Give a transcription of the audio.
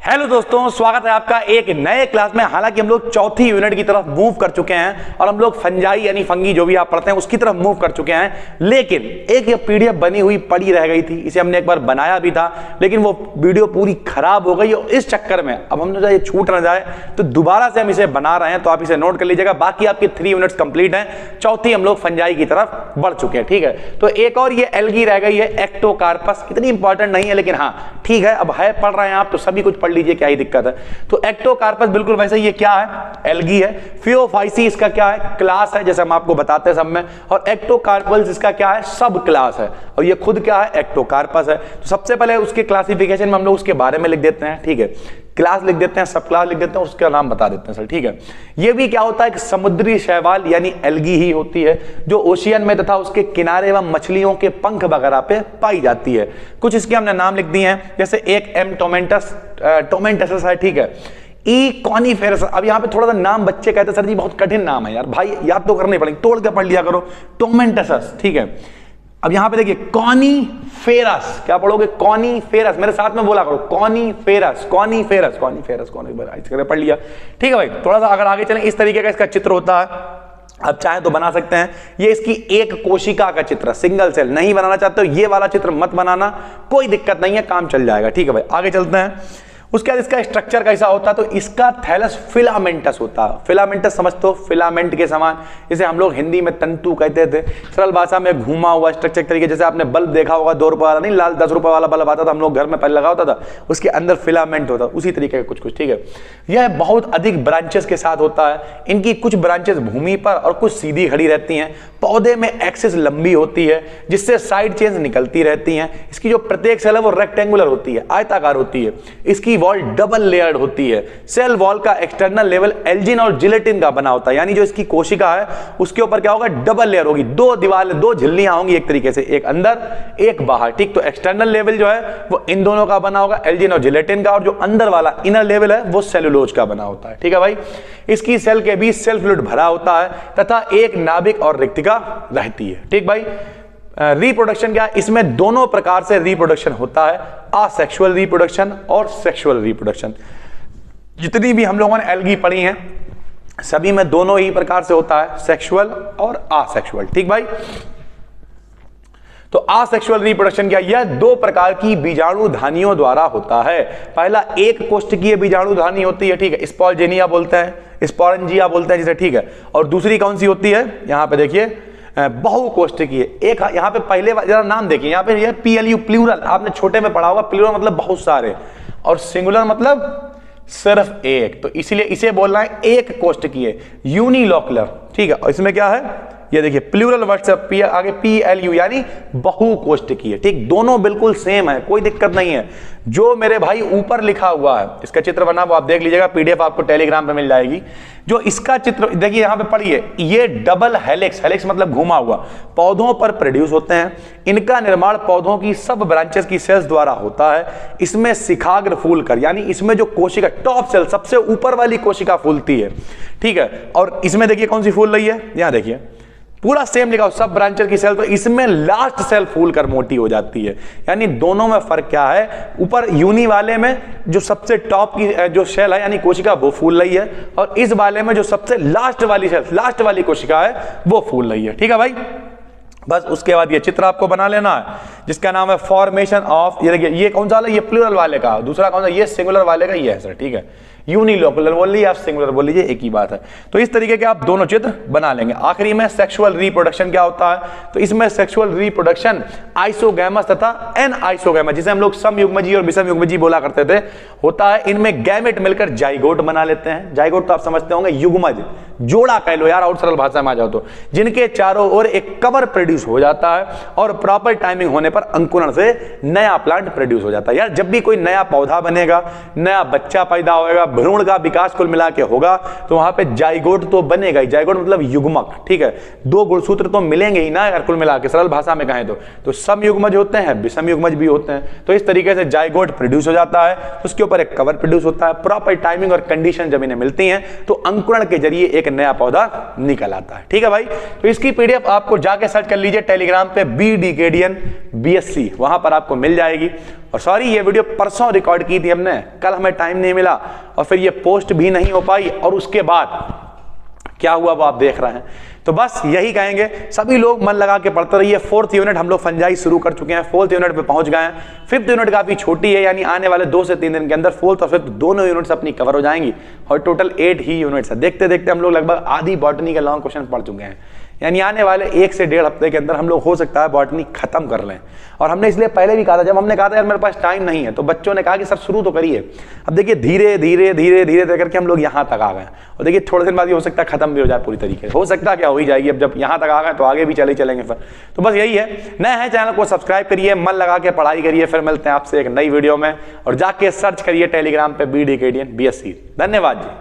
Hello दोस्तों, स्वागत है आपका एक नए क्लास में। हालांकि हम लोग चौथी यूनिट की तरफ मूव कर चुके हैं और हम लोग फंजाई यानी फंगी जो भी आप पढ़ते हैं उसकी तरफ मूव कर चुके हैं। लेकिन एक ये पीडीएफ बनी हुई पड़ी रह गई थी, इसे हमने एक बार बनाया भी था लेकिन वो वीडियो पूरी खराब हो गई और इस चक्कर में अब हमने ये छूट ना जाए तो दोबारा से हम इसे बना रहे हैं। तो आप इसे नोट कर लीजिएगा। बाकी आपके 3 यूनिट्स कंप्लीट हैं, चौथी हम लोग फंजाई की तरफ बढ़ चुके हैं। ठीक है, तो एक और ये एल्गी रह गई है, एक्टोकार्पस। इतनी इंपॉर्टेंट नहीं है लेकिन हाँ ठीक है, अब है पढ़ रहे हैं आप तो सभी कुछ पढ़ लीजिए, क्या ही दिक्कत है। तो एक्टोकार्पस बिल्कुल वैसे ये क्या है, एल्गी है। फियोफाइसी इसका क्या है, क्लास है जैसे हम आपको बताते हैं सब में। और एक्टोकार्पल्स इसका क्या है, सब क्लास है। और ये खुद क्या है, एक्टोकार्पस है। तो सबसे पहले उसके क्लासिफिकेशन में हम लोग उसके बारे में लिख देते हैं। ठीक है, क्लास लिख देते हैं, सब क्लास लिख देते हैं, उसका नाम बता देते हैं सर। ठीक है, ये भी क्या होता है कि समुद्री शैवाल यानी एल्गी ही होती है जो ओशियन में तथा उसके किनारे एवं मछलियों के पंख वगैरह पे पाई जाती है। कुछ इसके हमने नाम लिख दिए हैं, जैसे एक एम टोमेंटस है। ठीक है, ई कॉनिफेरस। अब यहाँ पे थोड़ा सा नाम बच्चे कहते हैं सर जी बहुत कठिन नाम है यार, भाई याद तो करने पड़ेंगे, तोड़ के पढ़ लिया करो। टोमेंटस, ठीक है। अब यहां पे देखिए कॉनीफेरस, क्या पढ़ोगे, कॉनीफेरस। मेरे साथ में बोला करो, कॉनीफेरस कॉनीफेरस कॉनीफेरस कॉनीफेरस, पढ़ लिया। ठीक है भाई, थोड़ा सा अगर आगे चलें, इस तरीके का इसका चित्र होता है। अब चाहे तो बना सकते हैं। ये इसकी एक कोशिका का चित्र, सिंगल सेल। नहीं बनाना चाहते हो ये वाला चित्र मत बनाना, कोई दिक्कत नहीं है, काम चल जाएगा। ठीक है भाई, आगे चलते हैं। उसके बाद इसका स्ट्रक्चर कैसा होता है, तो इसका थैलस फिलामेंटस होता है। फिलामेंटस समझते हो, फिलामेंट के समान, इसे हम लोग हिंदी में तंतु कहते थे। सरल भाषा में घूमा हुआ स्ट्रक्चर तरीके, जैसे आपने बल्ब देखा होगा 2 रुपए वाला, नहीं लाल 10 रुपए वाला बल्ब आता था, हम लोग घर में पहले लगा होता था, उसके अंदर फिलामेंट होता, उसी तरीके का कुछ। ठीक है, यह बहुत अधिक ब्रांचेस के साथ होता है। इनकी कुछ ब्रांचेस भूमि पर और कुछ सीधी खड़ी रहती हैं। पौधे में एक्सिस लंबी होती है जिससे साइड चेन्स निकलती रहती हैं। इसकी जो प्रत्येक सेल है वो रेक्टेंगुलर होती है, आयताकार होती है। इसकी वॉल डबल लेयर्ड होती है। सेल वॉल का एक्सटर्नल लेवल एल्जिन और जिलेटिन का बना होता है, यानी जो इसकी कोशिका है उसके ऊपर क्या होगा, डबल लेयर होगी। 2 दीवार, 2 झिल्लियां होंगी एक तरीके से, एक अंदर एक बाहर। ठीक, तो एक्सटर्नल लेवल जो है वो इन दोनों का बना होगा, एल्जिन और जिलेटिन का, और जो अंदर वाला इनर लेवल है वो सेलुलोज का बना होता है। ठीक है भाई, इसकी सेल के बीच सेल फ्लूइड भरा होता है तथा एक नाभिक और रिक्तिका रहती है। ठीक भाई, रिप्रोडक्शन क्या है, इसमें दोनों प्रकार से रिप्रोडक्शन होता है, असेक्सुअल रिप्रोडक्शन और सेक्सुअल रिप्रोडक्शन। जितनी भी हम लोगों ने एल्गी पढ़ी हैं सभी में दोनों ही प्रकार से होता है, सेक्सुअल और असेक्सुअल। ठीक भाई, तो असेक्सुअल रिप्रोडक्शन क्या, यह 2 प्रकार की बीजाणुधानियों द्वारा होता है। पहला एक कोशिकीय बीजाणुधानी होती है, ठीक है, स्पोरजेनिया बोलते हैं, स्पोरेंजिया बोलते हैं जिसे। ठीक है, और दूसरी कौन सी होती है, यहां पे देखिए बहुकोष्ठकीय। एक यहां पे पहले जरा नाम देखिए, यहां पे ये PLU प्लूरल, आपने छोटे में पढ़ा होगा। प्लूरल मतलब बहुत सारे और सिंगुलर मतलब सिर्फ एक, तो इसलिए इसे बोलना है एक कोष्ठकीय, यूनिलोकुलर। ठीक है, और इसमें क्या है, ये देखिए प्लूरल वर्ड से आगे PLU यानी बहुकोष्ठकीय। ठीक, दोनों बिल्कुल सेम है, कोई दिक्कत नहीं है। जो मेरे भाई ऊपर लिखा हुआ है, इसका चित्र बना वो आप देख लीजिएगा, PDF आपको टेलीग्राम पे मिल जाएगी। जो इसका चित्र देखिए यहां पे पढ़िए, ये डबल हेलिक्स, हेलिक्स मतलब घुमा हुआ, पौधों पर प्रोड्यूस होते हैं। इनका निर्माण पौधों की सब ब्रांचेस की सेल्स द्वारा होता है। इसमें शिखाग्र फूलकर, यानी इसमें जो कोशिका टॉप सेल सबसे ऊपर वाली कोशिका फूलती है। ठीक है, और इसमें देखिए कौन सी फूल रही है, यहां देखिए पूरा सेम लिखा हो, सब ब्रांचेस की सेल, तो इसमें लास्ट सेल फूलकर मोटी हो जाती है। यानी दोनों में फर्क क्या है, ऊपर यूनी वाले में जो सबसे टॉप की जो सेल है यानी कोशिका वो फूल रही है, और इस वाले में जो सबसे लास्ट वाली सेल, लास्ट वाली कोशिका है वो फूल रही है। ठीक है भाई, बस उसके बाद ये चित्र आपको बना लेना है जिसका नाम है फॉर्मेशन ऑफ, ये देखिए ये कौन सा वाला, ये प्लूरल वाले का, दूसरा कौन सा, ये सिंगुलर वाले का, ये है सर। ठीक है, यूनिलोकुलर बोल लीजिए आप, सिंगुलर बोल लीजिए, एक ही बात है। तो इस तरीके के आप दोनों चित्र बना लेंगे। आखिरी में सेक्सुअल रिप्रोडक्शन क्या होता है, तो इसमें सेक्सुअल रिप्रोडक्शन आइसोगैमस तथा एन आइसोगैमस, जिसे हम लोग समयुग्मजी और विषमयुग्मजी बोला करते थे, होता है। इनमें गैमेट मिलकर जाइगोट बना लेते हैं। जाइगोट तो आप समझते होंगे, युग्मज, जोड़ा कह लो यार, और सरल भाषा में आ जाओ तो, जिनके चारों ओर एक कवर प्रोड्यूस हो जाता है और प्रॉपर टाइमिंग होने पर अंकुरण से नया प्लांट प्रोड्यूस हो जाता है। यार जब भी कोई नया पौधा बनेगा, नया बच्चा पैदा होगा, भ्रूण का विकास कुल मिला के होगा, तो वहां पे जाइगोट तो बनेगा ही। जाइगोट मतलब युग्मक। ठीक है, 2 गुणसूत्र तो मिलेंगे ही ना यार, कुल मिला के सरल भाषा में कहें तो समयुग्मज होते हैं, विषमयुग्मज भी होते हैं। तो इस तरीके से जाइगोट प्रोड्यूस हो जाता है, उसके ऊपर एक कवर प्रोड्यूस होता है। प्रॉपर टाइमिंग और कंडीशन जब इन्हें मिलती हैं तो अंकुरण के जरिए एक नया पौधा निकल आता है। ठीक है भाई, तो इसकी PDF आपको जाके सर्च कर लीजिए टेलीग्राम पे, बी डिकेडियन BSc, वहां पर आपको मिल जाएगी। और सॉरी ये वीडियो परसों रिकॉर्ड की थी हमने, कल हमें टाइम नहीं मिला और फिर ये पोस्ट भी नहीं हो पाई, और उसके बाद क्या हुआ वो आप देख रहे हैं। तो बस यही कहेंगे, सभी लोग मन लगा के पढ़ते रहिए। 4th यूनिट हम लोग फंजाई शुरू कर चुके हैं, 4th यूनिट पे पहुंच गए हैं। 5th यूनिट काफी छोटी है, यानी आने वाले 2 से 3 दिन के अंदर 4th और 5th दोनों यूनिट्स अपनी कवर हो जाएंगी और टोटल 8 ही यूनिट्स है। देखते देखते हम लोग लगभग आधी बॉटनी के लॉन्ग क्वेश्चन पढ़ चुके हैं, यानी आने वाले 1 से 1.5 हफ्ते के अंदर हम लोग हो सकता है बॉटनी खत्म कर लें। और हमने इसलिए पहले भी कहा था, जब हमने कहा था यार मेरे पास टाइम नहीं है, तो बच्चों ने कहा कि सर शुरू तो करिए। अब देखिए धीरे धीरे धीरे धीरे करके हम लोग यहाँ तक आ गए, और देखिए थोड़े दिन बाद ये हो सकता है खत्म भी हो जाए पूरी तरीके से, हो सकता है क्या हो ही जाएगी। अब जब यहाँ तक आ गए तो आगे भी चलेंगे फिर। तो बस यही है, नए हैं चैनल को सब्सक्राइब करिए, मन लगा के पढ़ाई करिए। फिर मिलते हैं आपसे एक नई वीडियो में, और जाके सर्च करिए टेलीग्राम पे BD Acadian BSc। धन्यवाद जी।